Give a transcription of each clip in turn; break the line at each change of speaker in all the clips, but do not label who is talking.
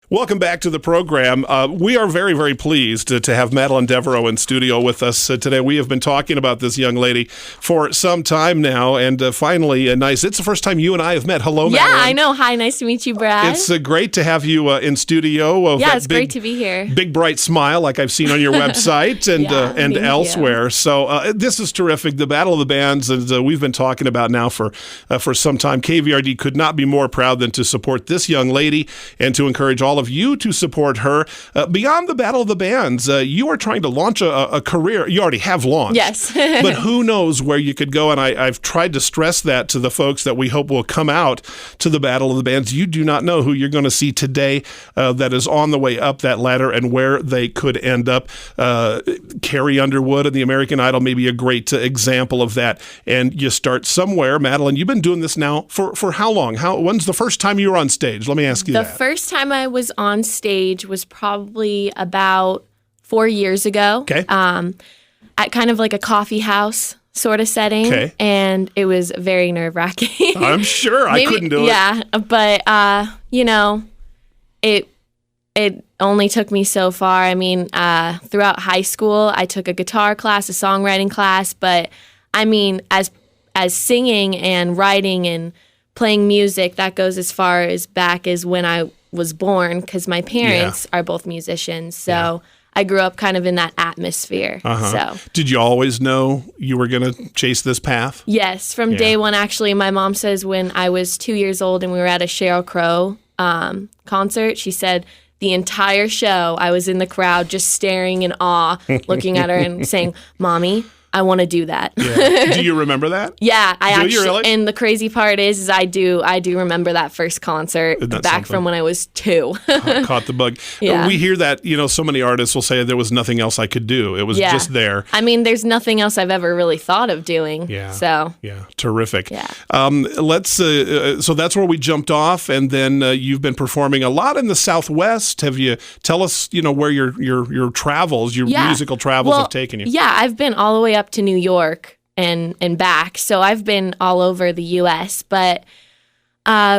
Welcome back to the program. We are very, very pleased to have Madeline Deveroux in studio with us today. We have been talking about this young lady for some time now, and finally, nice. It's the first time you and I have met. Hello, Madeline.
Yeah, I know. Hi, nice to meet you, Brad.
It's great to have you in studio.
Yeah, it's great to be here.
Big, bright smile like I've seen on your website and elsewhere. You. So this is terrific. The Battle of the Bands, and we've been talking about now for some time. KVRD could not be more proud than to support this young lady and to encourage all of you to support her. Beyond the Battle of the Bands, you are trying to launch a career. You already have launched.
Yes.
But who knows where you could go, and I've tried to stress that to the folks that we hope will come out to the Battle of the Bands. You do not know who you're going to see today that is on the way up that ladder and where they could end up. Carrie Underwood and the American Idol may be a great example of that. And you start somewhere. Madeline, you've been doing this now for how long? When's the first time you were on stage? Let me ask you that.
The first time I was on stage was probably about 4 years ago.
Okay.
At kind of like a coffee house sort of setting.
Okay.
And it was very nerve-wracking.
I'm sure. I couldn't do it.
Yeah, but, it only took me so far. I mean, throughout high school, I took a guitar class, a songwriting class, but I mean, as singing and writing and playing music, that goes as far as back as when I was born, because my parents are both musicians. So I grew up kind of in that atmosphere. So
did you always know you were going to chase this path?
Yes, from day one. Actually, my mom says when I was 2 years old and we were at a Sheryl Crow concert, she said the entire show I was in the crowd just staring in awe, looking at her and saying, "Mommy, I want to do that."
Yeah. Do you remember that?
Yeah, I
do
actually.
You really?
And the crazy part is I do remember that first concert back from when I was 2.
Caught the bug.
Yeah.
We hear that, so many artists will say there was nothing else I could do. It was just there.
I mean, there's nothing else I've ever really thought of doing.
Yeah.
So.
Yeah. Terrific.
Yeah.
Let's. So that's where we jumped off, and then you've been performing a lot in the Southwest. Have you? Tell us, where your travels, your musical travels have taken you.
Yeah, I've been all the way up to New York and back. So I've been all over the U.S. But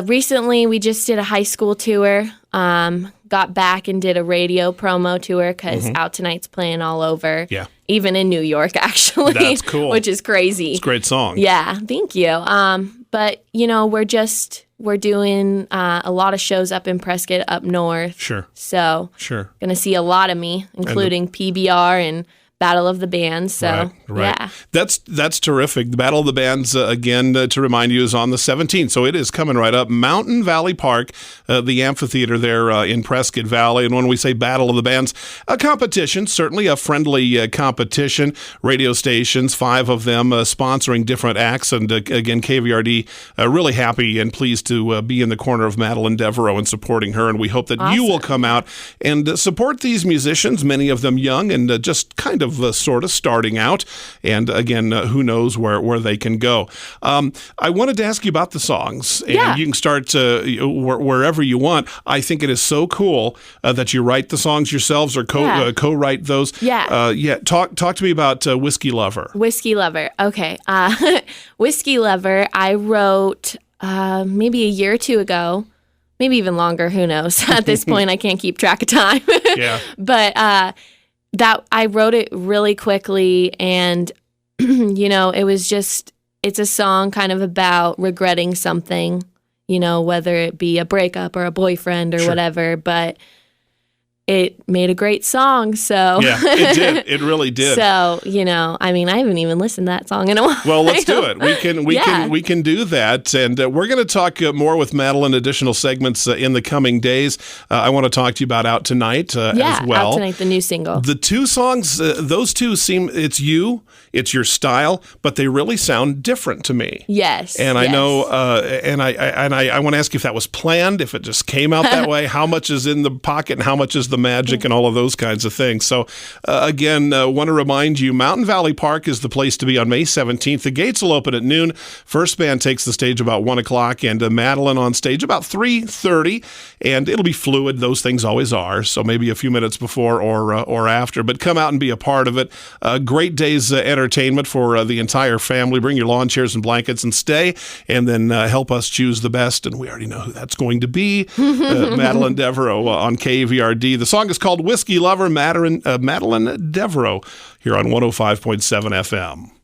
recently we just did a high school tour, got back and did a radio promo tour because Out Tonight's playing all over. Yeah. Even in New York, actually.
That's cool.
Which is crazy.
It's a great song.
Yeah, thank you. But, we're doing a lot of shows up in Prescott, up north.
Sure.
So going to see a lot of me, including PBR and Battle of the Bands. So,
right.
Yeah.
That's terrific. The Battle of the Bands, again, to remind you, is on the 17th. So it is coming right up. Mountain Valley Park, the amphitheater there in Prescott Valley. And when we say Battle of the Bands, a competition, certainly a friendly competition. Radio stations, 5 of them, sponsoring different acts. And again, KVRD, really happy and pleased to be in the corner of Madeline Deveroux and supporting her. And we hope that you will come out and support these musicians, many of them young and just kind of sort of starting out, and again, who knows where they can go. I wanted to ask you about the songs, and you can start wherever you want. I think it is so cool that you write the songs yourselves or co-write those. Talk to me about Whiskey Lover.
Whiskey Lover. Okay. Whiskey Lover, I wrote maybe a year or two ago, maybe even longer, who knows. At this point, I can't keep track of time. But that I wrote it really quickly, and it was just, it's a song kind of about regretting something, whether it be a breakup or a boyfriend or whatever, but it made a great song. So
yeah, it did. It really did.
So, I haven't even listened to that song in a while.
Well, let's do it. We can do that. And we're going to talk more with Madeline, additional segments in the coming days. I want to talk to you about Out Tonight as well.
Out Tonight, the new single.
The 2 songs, those 2 seem, it's your style, but they really sound different to me.
Yes.
And I know, I want to ask you if that was planned, if it just came out that way, how much is in the pocket and how much is the the magic and all of those kinds of things. So again, want to remind you, Mountain Valley Park is the place to be on May 17th. The gates will open at noon. First band takes the stage about 1 o'clock, and Madeline on stage about 3:30, and it'll be fluid. Those things always are, so maybe a few minutes before or after, but come out and be a part of it. Great day's entertainment for the entire family. Bring your lawn chairs and blankets and stay, and then help us choose the best, and we already know who that's going to be. Madeline Deveroux on KVRD. The song is called Whiskey Lover, Madeline Deveroux here on 105.7 FM.